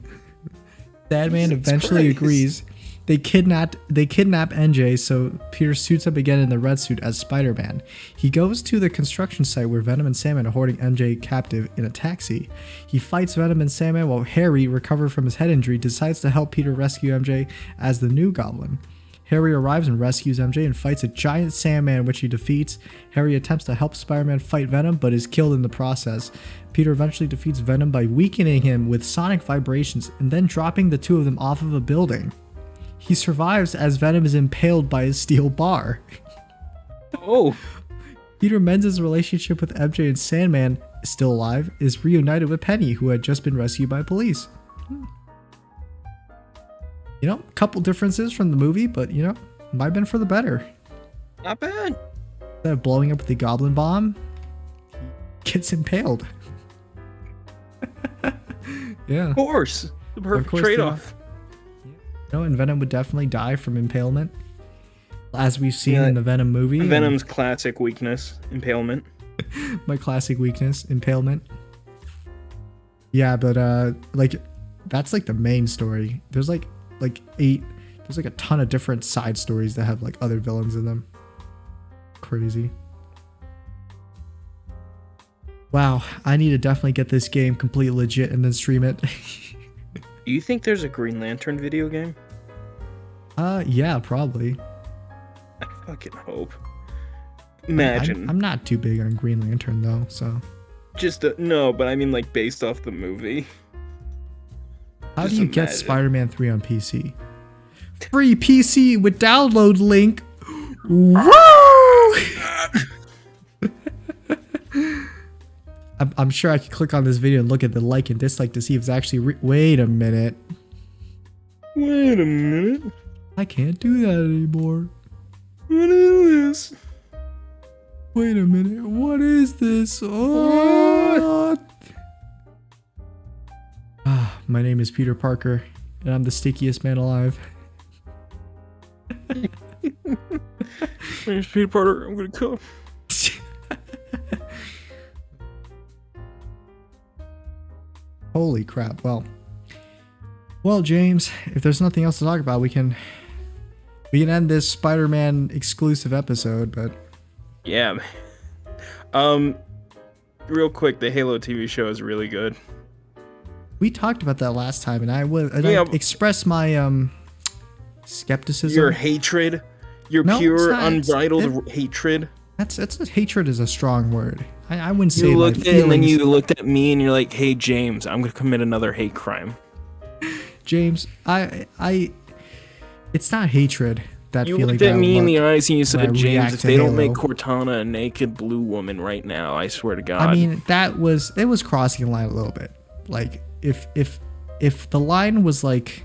Sandman eventually agrees. They kidnap MJ, so Peter suits up again in the red suit as Spider-Man. He goes to the construction site where Venom and Sandman are holding MJ captive in a taxi. He fights Venom and Sandman while Harry, recovered from his head injury, decides to help Peter rescue MJ as the new Goblin. Harry arrives and rescues MJ and fights a giant Sandman, which he defeats. Harry attempts to help Spider-Man fight Venom, but is killed in the process. Peter eventually defeats Venom by weakening him with sonic vibrations and then dropping the two of them off of a building. He survives as Venom is impaled by a steel bar. Oh. Peter mends his relationship with MJ, and Sandman, still alive, is reunited with Penny, who had just been rescued by police. You know, a couple differences from the movie, but, you know, might have been for the better. Not bad. Instead of blowing up with the goblin bomb, he gets impaled. Yeah. Of course. The perfect trade-off. You know, and Venom would definitely die from impalement, as we've seen in the Venom movie. Venom's classic weakness, impalement. My classic weakness, impalement. Yeah, but like, that's like the main story. There's like 8. There's like a ton of different side stories that have like other villains in them. Crazy. Wow, I need to definitely get this game completely legit and then stream it. Do you think there's a Green Lantern video game? Yeah, probably. I fucking hope. Imagine. I'm not too big on Green Lantern though, so. No, but I mean like based off the movie. How do you get Spider-Man 3 on PC? Free PC with download link. Woo! I'm sure I could click on this video and look at the like and dislike to see if it's actually wait a minute. Wait a minute. I can't do that anymore. What is this? Wait a minute. What is this? Oh. My name is Peter Parker, and I'm the stickiest man alive. My name's Peter Parker. I'm gonna come. Holy crap. Well, James, if there's nothing else to talk about, we can end this Spider-Man exclusive episode, but yeah. Real quick, the Halo TV show is really good. We talked about that last time, and I expressed my skepticism. Your hatred, pure, unbridled hatred. Hatred is a strong word. I wouldn't say you looked at it, and then you looked at me, and you're like, "Hey, James, I'm gonna commit another hate crime." James, it's not hatred. That you feeling. Looked at me in the eyes, and you said, "James, if they don't make Halo. Cortana a naked blue woman right now, I swear to God." I mean, it was crossing the line a little bit. Like if the line was like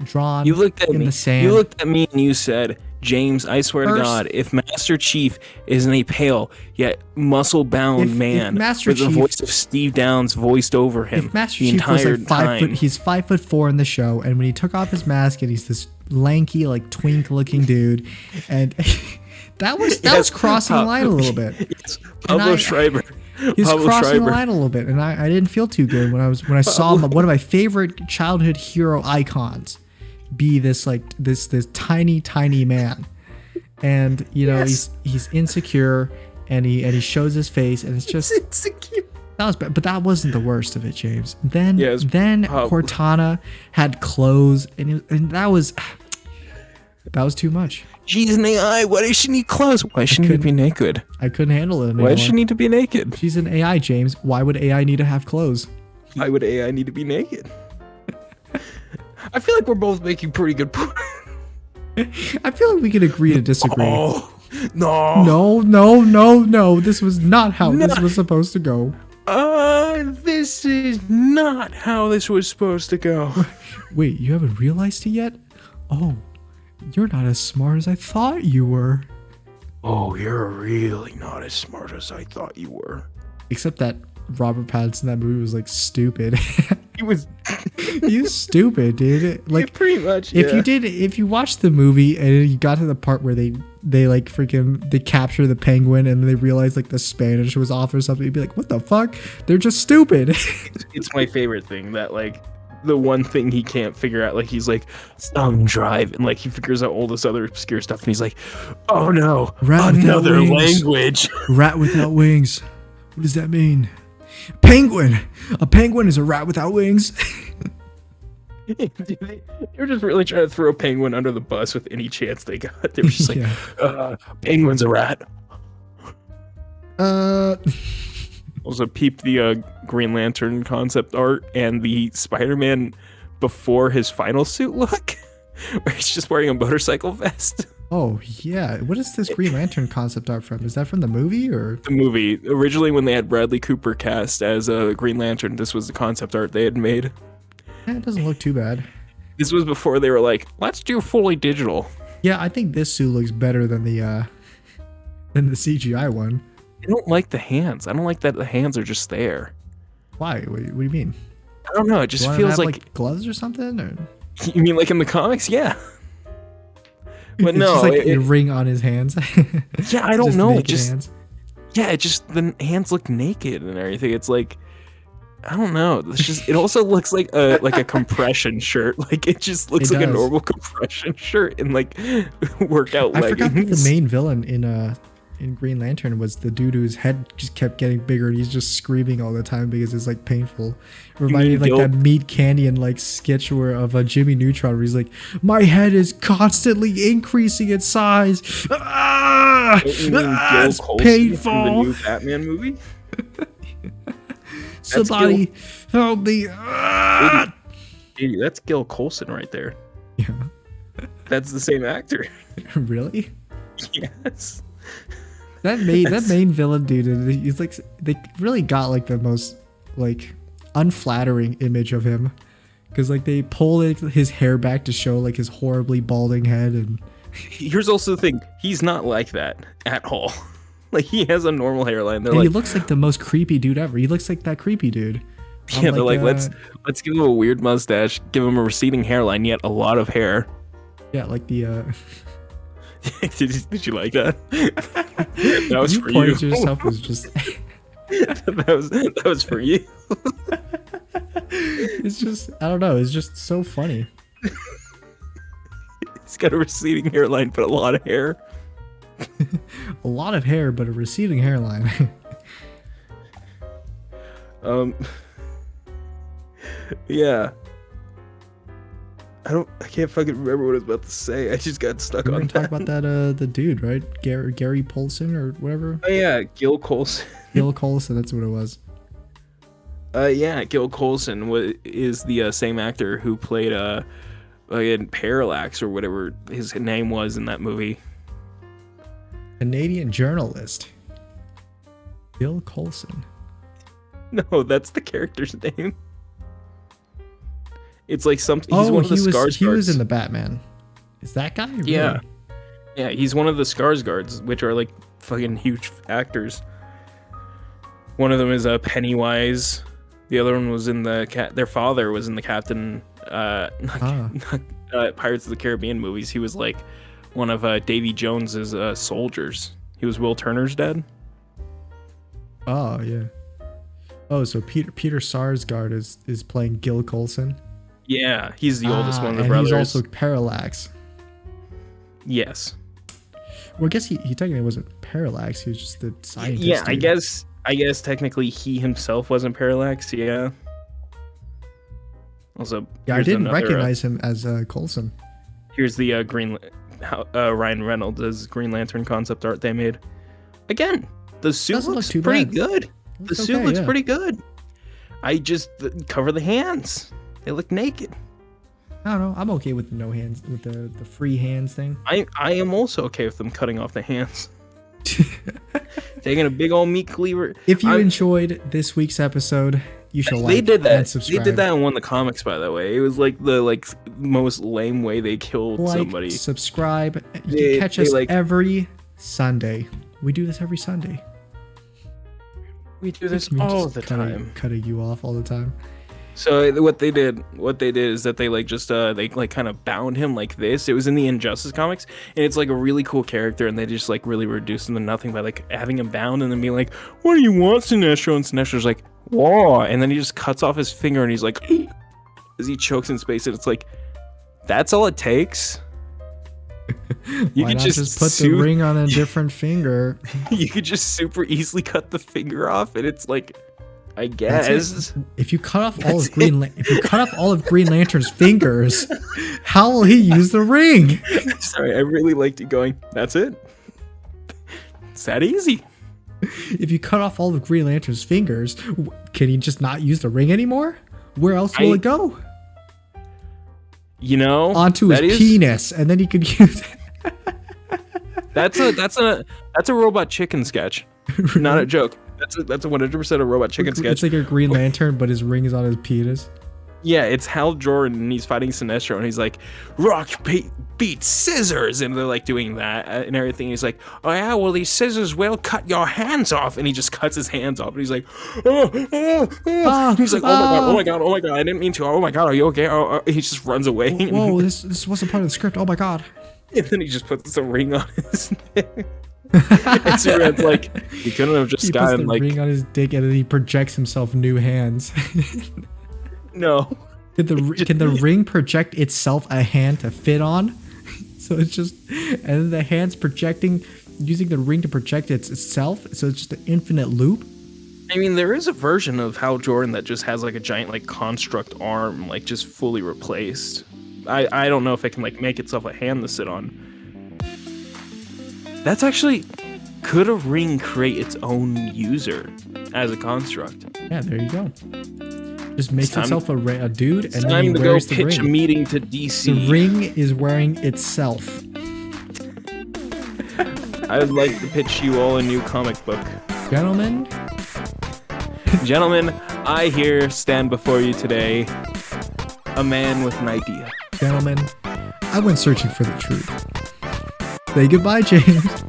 drawn in the sand. You looked at me and you said, "James, I swear to God, if Master Chief isn't a pale yet muscle-bound man with the voice of Steve Downes voiced over him the entire time." He's 5'4" in the show, and when he took off his mask and he's this lanky, like twink-looking dude, and That was crossing the line a little bit. It's Pablo Schreiber. He's crossing the line a little bit, and I didn't feel too good when I saw one of my favorite childhood hero icons be this tiny man, and he's insecure, and he shows his face, and it's just insecure. That was bad, but that wasn't the worst of it, James. Then Cortana had clothes, and that was too much. She's an AI. Why does she need clothes? Why should she be naked? I couldn't handle it anymore. Why does she need to be naked? She's an AI, James. Why would AI need to have clothes? Why would AI need to be naked? I feel like we're both making pretty good points. I feel like we could agree to disagree. Oh, no. This was not how this was supposed to go. This is not how this was supposed to go. Wait, you haven't realized it yet? Oh, you're not as smart as I thought you were. Oh, you're really not as smart as I thought you were. Except that Robert Pattinson in that movie was like stupid. He was stupid, dude. Like, yeah, pretty much. If you watched the movie and you got to the part where they like they capture the penguin and they realize like the Spanish was off or something, you'd be like, what the fuck? They're just stupid. It's my favorite thing that like the one thing he can't figure out, like he's like thumb drive, and like he figures out all this other obscure stuff, and he's like, oh no, another language. Rat without wings. What does that mean? Penguin. A penguin is a rat without wings. They're just really trying to throw a penguin under the bus with any chance they got. They were just like, penguin's a rat. Also, peep the Green Lantern concept art and the Spider-Man before his final suit look, where he's just wearing a motorcycle vest. Oh, yeah. What is this Green Lantern concept art from? Is that from the movie or? The movie. Originally, when they had Bradley Cooper cast as a Green Lantern, this was the concept art they had made. Yeah, it doesn't look too bad. This was before they were like, let's do fully digital. Yeah, I think this suit looks better than the CGI one. I don't like the hands. I don't like that the hands are just there. Why? What do you mean? I don't know. It just feels like gloves or something. Or? You mean like in the comics? Yeah. But it's no, just like a ring on his hands. Yeah, I don't know. Hands. Yeah, it just the hands look naked and everything. It's like, I don't know. It's just it also looks like a compression shirt. Like it just looks like a normal compression shirt and like workout leggings. I forgot that the main villain in Green Lantern was the dude whose head just kept getting bigger and he's just screaming all the time because it's like painful. It reminded me of like that Meat Canyon like sketch of a Jimmy Neutron where he's like, my head is constantly increasing in size. It's painful. From the new Batman movie. Somebody help me. Hey, that's Gil Coulson right there. Yeah. That's the same actor. Really? Yes. That main villain dude, he's like, they really got like the most like unflattering image of him, because like they pull his hair back to show like his horribly balding head. And here's also the thing, he's not like that at all. Like he has a normal hairline. He looks like the most creepy dude ever. He looks like that creepy dude. Yeah, they're like, let's give him a weird mustache, give him a receding hairline, yet a lot of hair. Yeah, like the did you like that? That was for you. You to yourself was just that was for you. It's just, I don't know, it's just so funny. He's got a receding hairline but a lot of hair. A lot of hair but a receding hairline. Yeah. I can't fucking remember what I was about to say. I just got stuck on that. Talk about that the dude, right? Gary Polson or whatever. Oh yeah, Gil Coulson. Gil Coulson, that's what it was. Yeah, Gil Coulson is the same actor who played in Parallax or whatever his name was in that movie. Canadian journalist. Gil Coulson. No, that's the character's name. It's like something. He's one of the Skarsgårds. He was in the Batman. Is that guy? Really? Yeah, yeah. He's one of the Skarsgårds, which are like fucking huge actors. One of them is Pennywise. The other one was in the Their father was in the Pirates of the Caribbean movies. He was like one of Davy Jones's soldiers. He was Will Turner's dad. Oh yeah. Oh, so Peter Sarsgaard is playing Gil Coulson. Yeah, he's the oldest one of the and brothers. He's also Parallax. Yes. Well, I guess he technically wasn't Parallax. He was just the scientist. Yeah, dude. I guess technically he himself wasn't Parallax. Yeah. Also, yeah, I didn't recognize him as Coulson. Here's the Ryan Reynolds' Green Lantern concept art they made. Again, the suit looks pretty good. The suit looks pretty good. I just cover the hands. They look naked. I don't know. I'm okay with the no hands, with the free hands thing. I am also okay with them cutting off the hands. Taking a big old meat cleaver. If you enjoyed this week's episode, you should like and subscribe. They did that in one of the comics, by the way. It was like the most lame way they killed somebody. Subscribe. You can catch us every Sunday. We do this every Sunday. We do this all the time. Cutting you off all the time. So what they did is that they they kind of bound him like this. It was in the Injustice comics, and it's like a really cool character, and they just like really reduced him to nothing by like having him bound and then being like, "What do you want, Sinestro?" And Sinestro's like, "Whoa!" And then he just cuts off his finger, and he's like, as he chokes in space, and it's like, that's all it takes. You could just put the ring on a different finger. You could just super easily cut the finger off, and it's like, I guess if you cut off all of Green Lantern's fingers, how will he use the ring? Sorry, I really liked you going, that's it? It's that easy. If you cut off all of Green Lantern's fingers, can he just not use the ring anymore? Where else will it go? You know, onto his penis, and then he could use it. That's a Robot Chicken sketch. Really? Not a joke. That's a 100% a Robot Chicken sketch. It's like a Green Lantern, but his ring is on his penis. Yeah, it's Hal Jordan, and he's fighting Sinestro, and he's like, rock beats scissors, and they're like doing that and everything. He's like, oh yeah, well these scissors will cut your hands off, and he just cuts his hands off, and he's like, he's like, oh my god, I didn't mean to. Oh my god, are you okay? He just runs away. Whoa, this wasn't part of the script. Oh my god. And then he just puts a ring on his neck. And Superman's like, he couldn't have just gotten like ring on his dick, and then he projects himself new hands. No. Can the ring project itself a hand to fit on? So it's just, and then the hand's using the ring to project itself. So it's just an infinite loop. I mean, there is a version of Hal Jordan that just has like a giant like construct arm, like just fully replaced. I don't know if it can like make itself a hand to sit on. That's actually, could a ring create its own user as a construct? Yeah, there you go. Just makes himself a dude, and then he wears the ring. Pitch a meeting to DC. The ring is wearing itself. I would like to pitch you all a new comic book. Gentlemen, I here stand before you today, a man with an idea. Gentlemen, I went searching for the truth. Say goodbye, James.